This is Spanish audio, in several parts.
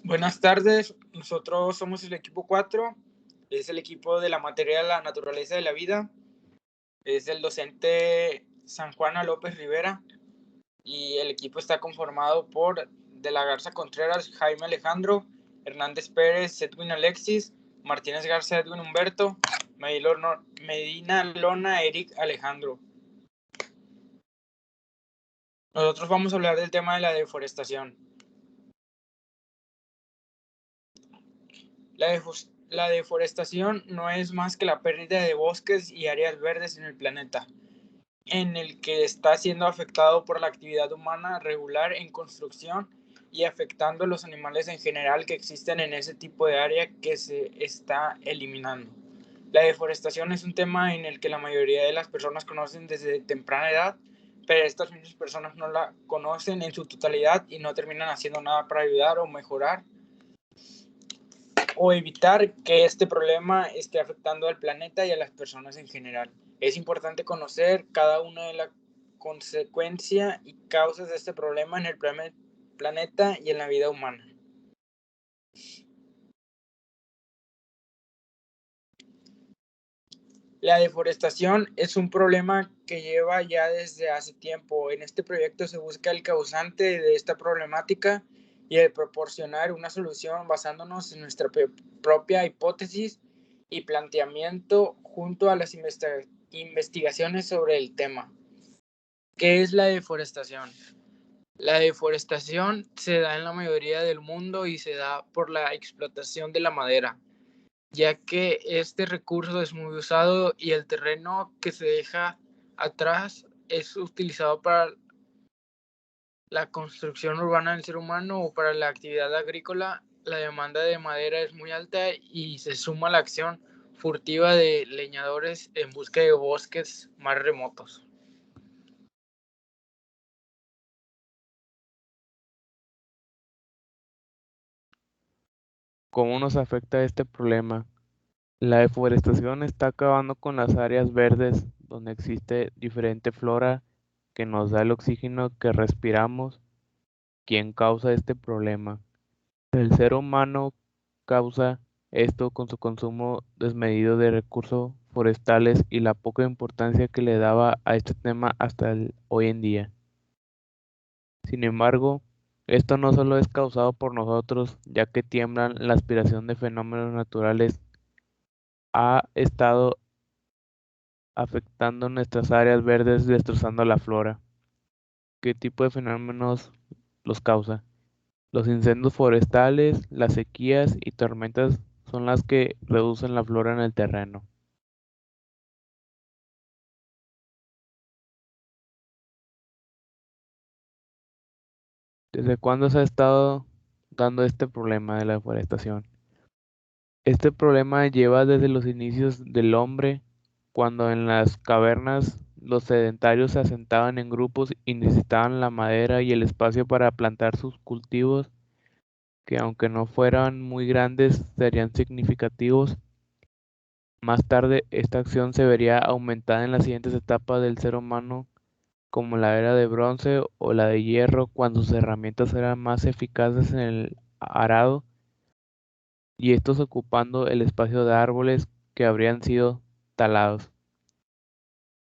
Buenas tardes, nosotros somos el equipo 4, es el equipo de la materia de la naturaleza de la vida, es el docente San Juana López Rivera y el equipo está conformado por De la Garza Contreras, Jaime Alejandro, Hernández Pérez, Edwin Alexis, Martínez Garza, Edwin Humberto, Medina Lona, Eric Alejandro. Nosotros vamos a hablar del tema de la deforestación. La deforestación no es más que la pérdida de bosques y áreas verdes en el planeta, en el que está siendo afectado por la actividad humana regular en construcción y afectando a los animales en general que existen en ese tipo de área que se está eliminando. La deforestación es un tema en el que la mayoría de las personas conocen desde temprana edad, pero estas mismas personas no la conocen en su totalidad y no terminan haciendo nada para ayudar o mejorar o evitar que este problema esté afectando al planeta y a las personas en general. Es importante conocer cada una de las consecuencias y causas de este problema en el planeta y en la vida humana. La deforestación es un problema que lleva ya desde hace tiempo. En este proyecto se busca el causante de esta problemática y el proporcionar una solución basándonos en nuestra propia hipótesis y planteamiento junto a las investigaciones sobre el tema. ¿Qué es la deforestación? La deforestación se da en la mayoría del mundo y se da por la explotación de la madera, ya que este recurso es muy usado y el terreno que se deja atrás es utilizado para la construcción urbana del ser humano o para la actividad agrícola. La demanda de madera es muy alta y se suma la acción furtiva de leñadores en busca de bosques más remotos. ¿Cómo nos afecta este problema? La deforestación está acabando con las áreas verdes donde existe diferente flora que nos da el oxígeno que respiramos. ¿Quién causa este problema? El ser humano causa esto con su consumo desmedido de recursos forestales y la poca importancia que le daba a este tema hasta hoy en día. Sin embargo, esto no solo es causado por nosotros, ya que tiemblan la aspiración de fenómenos naturales, ha estado afectando nuestras áreas verdes, destrozando la flora. ¿Qué tipo de fenómenos los causa? Los incendios forestales, las sequías y tormentas son las que reducen la flora en el terreno. ¿Desde cuándo se ha estado dando este problema de la deforestación? Este problema lleva desde los inicios del hombre, cuando en las cavernas los sedentarios se asentaban en grupos y necesitaban la madera y el espacio para plantar sus cultivos, que aunque no fueran muy grandes, serían significativos. Más tarde, esta acción se vería aumentada en las siguientes etapas del ser humano, como la era de bronce o la de hierro, cuando sus herramientas eran más eficaces en el arado y estos ocupando el espacio de árboles que habrían sido talados.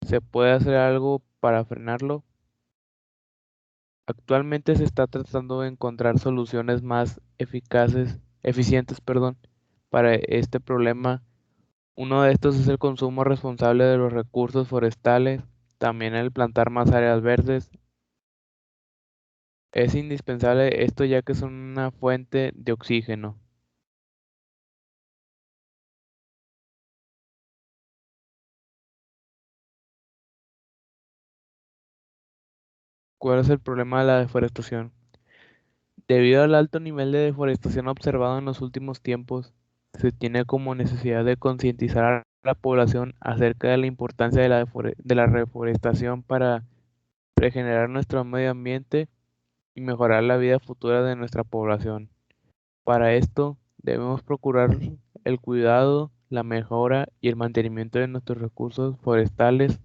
¿Se puede hacer algo para frenarlo? Actualmente se está tratando de encontrar soluciones más eficientes, para este problema. Uno de estos es el consumo responsable de los recursos forestales, también el plantar más áreas verdes. Es indispensable esto ya que son una fuente de oxígeno. ¿Cuál es el problema de la deforestación? Debido al alto nivel de deforestación observado en los últimos tiempos, se tiene como necesidad de concientizar a la población acerca de la importancia de de la reforestación para regenerar nuestro medio ambiente y mejorar la vida futura de nuestra población. Para esto, debemos procurar el cuidado, la mejora y el mantenimiento de nuestros recursos forestales.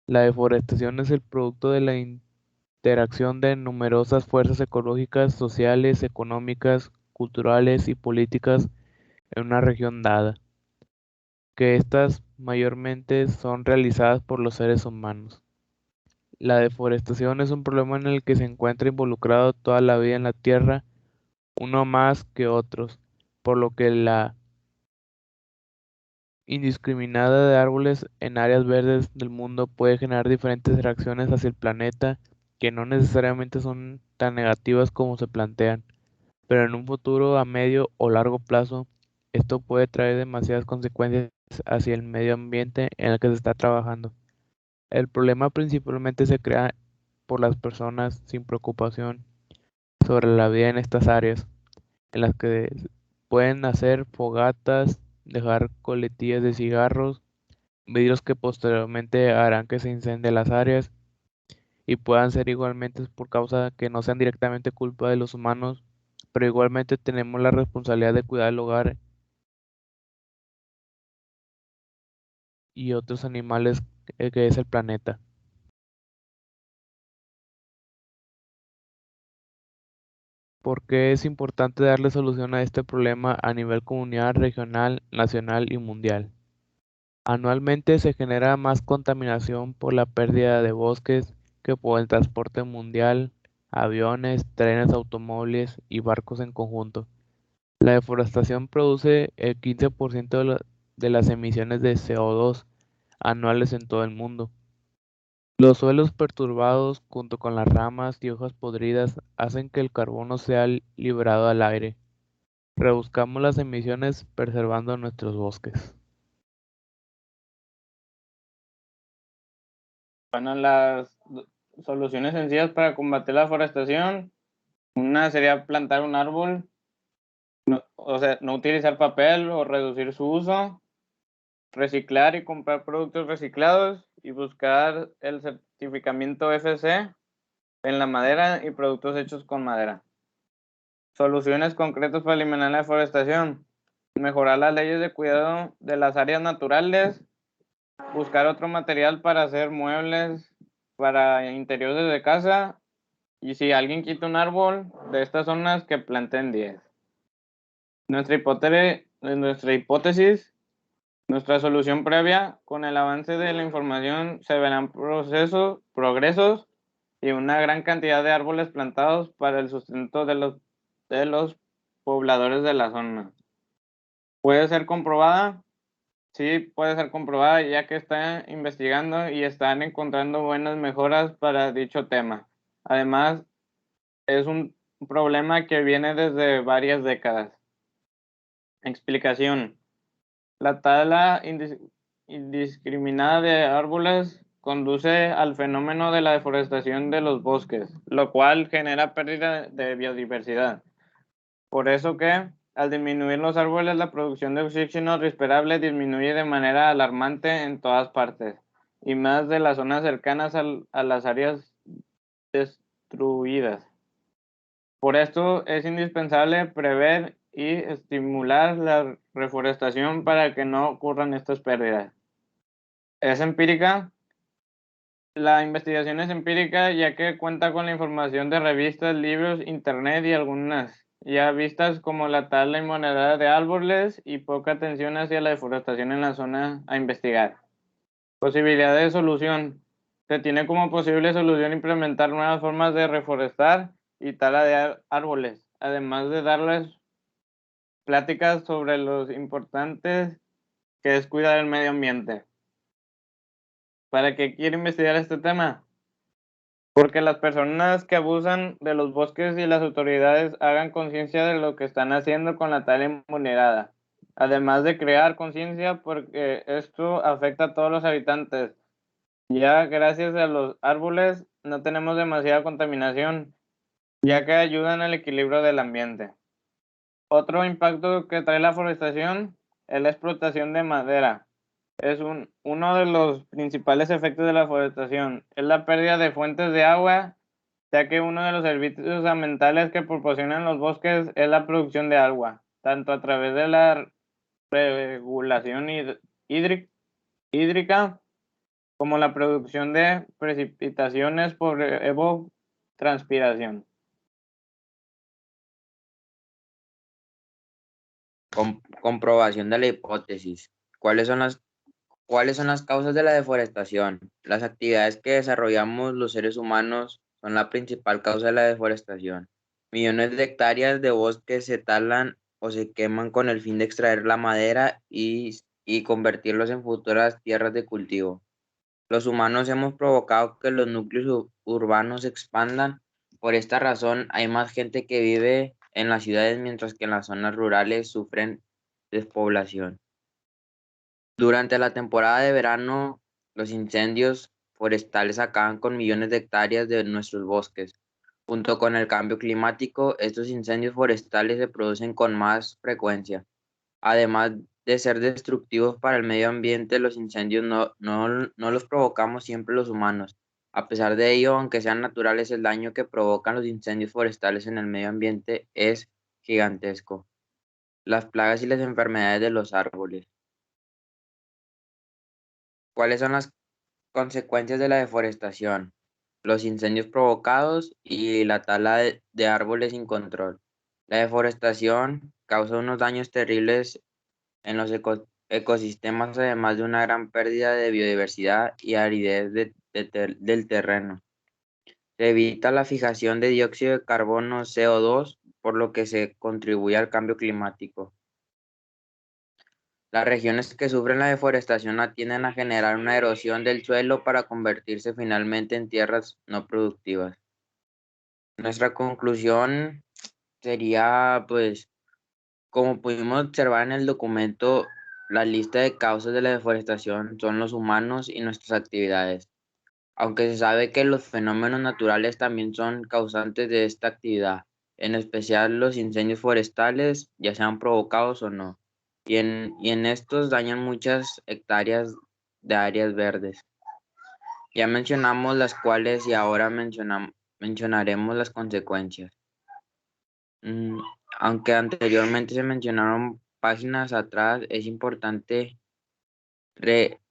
La deforestación es el producto de la interacción de numerosas fuerzas ecológicas, sociales, económicas, culturales y políticas en una región dada, que estas mayormente son realizadas por los seres humanos. La deforestación es un problema en el que se encuentra involucrado toda la vida en la Tierra, uno más que otros, por lo que la indiscriminada de árboles en áreas verdes del mundo puede generar diferentes reacciones hacia el planeta que no necesariamente son tan negativas como se plantean, pero en un futuro a medio o largo plazo esto puede traer demasiadas consecuencias hacia el medio ambiente en el que se está trabajando. El problema principalmente se crea por las personas sin preocupación sobre la vida en estas áreas, en las que pueden hacer fogatas, dejar coletillas de cigarros, vidrios que posteriormente harán que se incendien las áreas y puedan ser igualmente por causa que no sean directamente culpa de los humanos, pero igualmente tenemos la responsabilidad de cuidar el hogar y otros animales que es el planeta. ¿Por qué es importante darle solución a este problema a nivel comunidad, regional, nacional y mundial? Anualmente se genera más contaminación por la pérdida de bosques que por el transporte mundial, aviones, trenes, automóviles y barcos en conjunto. La deforestación produce el 15% de las emisiones de CO2 anuales en todo el mundo. Los suelos perturbados, junto con las ramas y hojas podridas, hacen que el carbono sea liberado al aire. Reduzcamos las emisiones preservando nuestros bosques. Bueno, las soluciones sencillas para combatir la deforestación, una sería plantar un árbol, o sea, no utilizar papel o reducir su uso, reciclar y comprar productos reciclados y buscar el certificamiento FSC en la madera y productos hechos con madera. Soluciones concretas para eliminar la deforestación: mejorar las leyes de cuidado de las áreas naturales, buscar otro material para hacer muebles para interiores de casa, y si alguien quita un árbol de estas zonas, que planten 10. Nuestra solución previa: con el avance de la información se verán progresos y una gran cantidad de árboles plantados para el sustento de los pobladores de la zona. ¿Puede ser comprobada? Sí, puede ser comprobada, ya que están investigando y están encontrando buenas mejoras para dicho tema. Además, es un problema que viene desde varias décadas. Explicación: la tala indiscriminada de árboles conduce al fenómeno de la deforestación de los bosques, lo cual genera pérdida de biodiversidad. Por eso que, al disminuir los árboles, la producción de oxígeno respirable disminuye de manera alarmante en todas partes, y más de las zonas cercanas a las áreas destruidas. Por esto es indispensable prever y estimular la reforestación para que no ocurran estas pérdidas. ¿Es empírica? La investigación es empírica, ya que cuenta con la información de revistas, libros, internet y algunas ya vistas, como la tala inmoderada de árboles y poca atención hacia la deforestación en la zona a investigar. Posibilidad de solución: se tiene como posible solución implementar nuevas formas de reforestar y tala de árboles, además de darles pláticas sobre lo importante que es cuidar el medio ambiente. ¿Para qué quiero investigar este tema? Porque las personas que abusan de los bosques y las autoridades hagan conciencia de lo que están haciendo con la tala inmoderada. Además de crear conciencia, porque esto afecta a todos los habitantes. Ya gracias a los árboles no tenemos demasiada contaminación, ya que ayudan al equilibrio del ambiente. Otro impacto que trae la forestación es la explotación de madera. Es uno de los principales efectos de la forestación. Es la pérdida de fuentes de agua, ya que uno de los servicios ambientales que proporcionan los bosques es la producción de agua, tanto a través de la regulación hídrica como la producción de precipitaciones por transpiración. Comprobación de la hipótesis. ¿Cuáles son las causas de la deforestación? Las actividades que desarrollamos los seres humanos son la principal causa de la deforestación. Millones de hectáreas de bosques se talan o se queman con el fin de extraer la madera y convertirlos en futuras tierras de cultivo. Los humanos hemos provocado que los núcleos urbanos se expandan. Por esta razón, hay más gente que vive en las ciudades, mientras que en las zonas rurales sufren despoblación. Durante la temporada de verano, los incendios forestales acaban con millones de hectáreas de nuestros bosques. Junto con el cambio climático, estos incendios forestales se producen con más frecuencia. Además de ser destructivos para el medio ambiente, los incendios no los provocamos siempre los humanos. A pesar de ello, aunque sean naturales, el daño que provocan los incendios forestales en el medio ambiente es gigantesco. Las plagas y las enfermedades de los árboles. ¿Cuáles son las consecuencias de la deforestación? Los incendios provocados y la tala de árboles sin control. La deforestación causa unos daños terribles en los ecosistemas, además de una gran pérdida de biodiversidad y aridez del terreno. Se evita la fijación de dióxido de carbono CO2, por lo que se contribuye al cambio climático. Las regiones que sufren la deforestación tienden a generar una erosión del suelo para convertirse finalmente en tierras no productivas. Nuestra conclusión sería, pues, como pudimos observar en el documento, la lista de causas de la deforestación son los humanos y nuestras actividades, aunque se sabe que los fenómenos naturales también son causantes de esta actividad, en especial los incendios forestales, ya sean provocados o no, y en estos dañan muchas hectáreas de áreas verdes. Ya mencionamos las cuales y ahora mencionaremos las consecuencias. Aunque anteriormente se mencionaron páginas atrás, es importante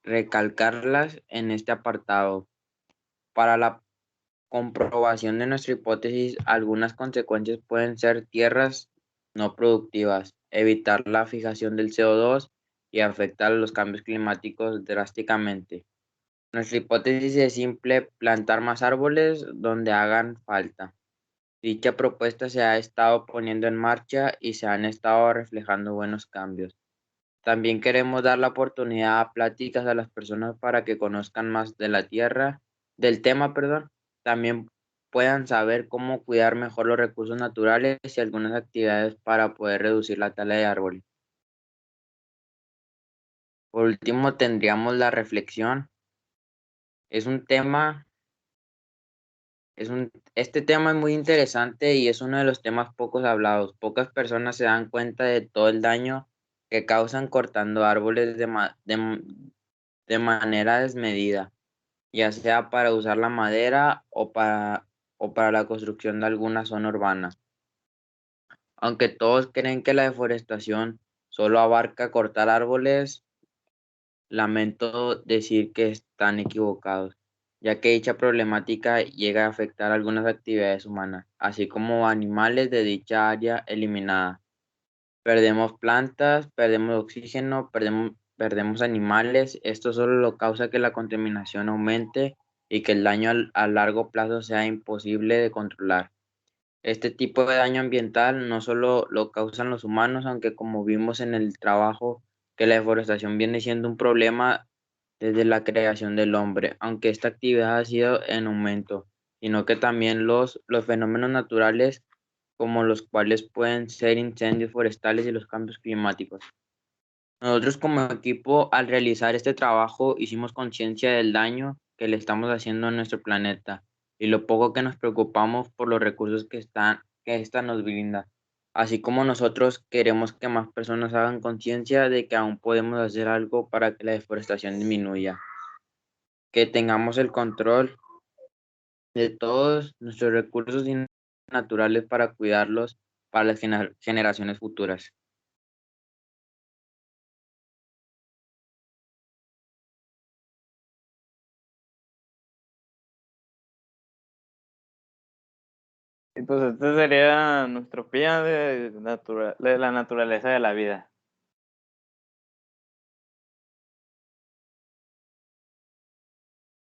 recalcarlas en este apartado. Para la comprobación de nuestra hipótesis, algunas consecuencias pueden ser tierras no productivas, evitar la fijación del CO2 y afectar los cambios climáticos drásticamente. Nuestra hipótesis es simple: plantar más árboles donde hagan falta. Dicha propuesta se ha estado poniendo en marcha y se han estado reflejando buenos cambios. También queremos dar la oportunidad a pláticas a las personas para que conozcan más de la tierra, del tema, perdón. También puedan saber cómo cuidar mejor los recursos naturales y algunas actividades para poder reducir la tala de árboles. Por último, tendríamos la reflexión. Es un tema Este tema es muy interesante y es uno de los temas pocos hablados. Pocas personas se dan cuenta de todo el daño que causan cortando árboles de manera desmedida, ya sea para usar la madera o para la construcción de alguna zona urbana. Aunque todos creen que la deforestación solo abarca cortar árboles, lamento decir que están equivocados, ya que dicha problemática llega a afectar algunas actividades humanas, así como animales de dicha área eliminada. Perdemos plantas, perdemos oxígeno, perdemos animales. Esto solo lo causa que la contaminación aumente y que el daño a largo plazo sea imposible de controlar. Este tipo de daño ambiental no solo lo causan los humanos, aunque como vimos en el trabajo, que la deforestación viene siendo un problema desde la creación del hombre, aunque esta actividad ha sido en aumento, sino que también los fenómenos naturales, como los cuales pueden ser incendios forestales y los cambios climáticos. Nosotros como equipo, al realizar este trabajo, hicimos conciencia del daño que le estamos haciendo a nuestro planeta y lo poco que nos preocupamos por los recursos que ésta nos brinda. Así como nosotros queremos que más personas hagan conciencia de que aún podemos hacer algo para que la deforestación disminuya, que tengamos el control de todos nuestros recursos naturales para cuidarlos para las generaciones futuras. Y pues esta sería nuestra opinión de la naturaleza de la vida.